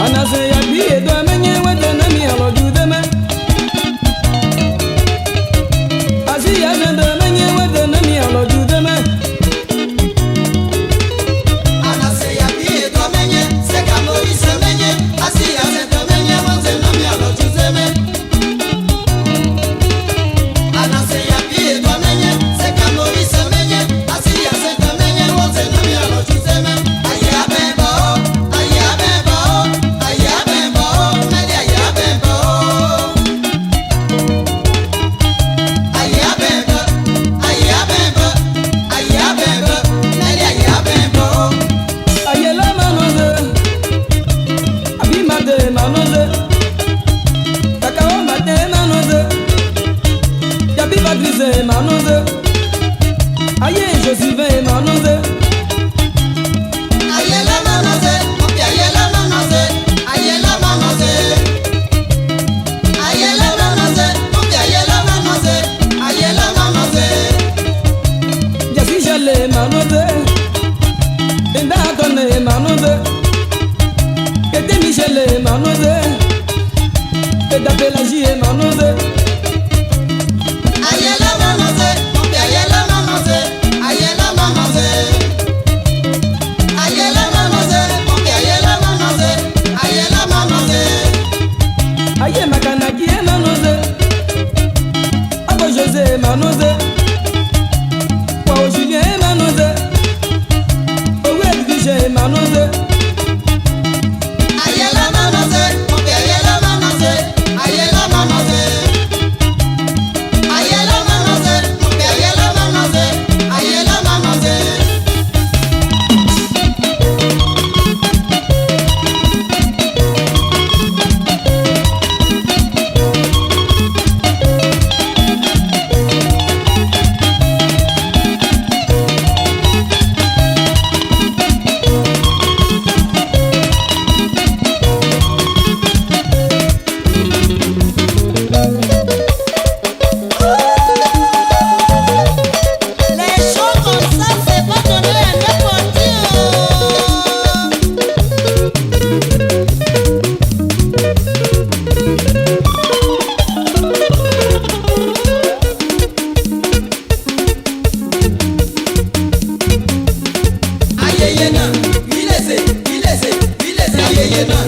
Anase ya biye do menye wete na mi alo judeme. Asi ya zende menye wete na mi alo judeme. Anase ya biye do menye se kamori se menye. Asi ya zende menye wete na mi alo judeme. Anase ya biye do menye se kamori se menye. Asi ya zende menye wete na mi alo judeme. Aya bembo, aya bembo, aya bembo, meli aya bembo. Aya bembo, aya bembo, aya bembo, meli aya bembo. Ayela manoze, abi mate manoze, kakao mate manoze, yabi Patrice manoze, aye Joseph manoze, Ayela manoze, opi ayela manoze, ayela manoze. Ayela manoze, opi ayela manoze, ayela manoze. Jasi Jale manoze, Enda Tone manoze, Kete Michele manoze, Eda Pelagie manoze, Ayela manoze, opi ayela manoze, ayela manoze. Ayela manoze, opi ayela manoze, ayela manoze. aye Makanaki manoze, Abo José manoze, Kwao Julien manoze, Owe Edwige manoze, Ayela manoze, opi ayela manoze, ayela manoze. Ayela manoze, opi ayela manoze, ayela manoze. Les choses comme ça, c'est pas donné à n'importe qui. Ayeyena, ilese, ayeyena.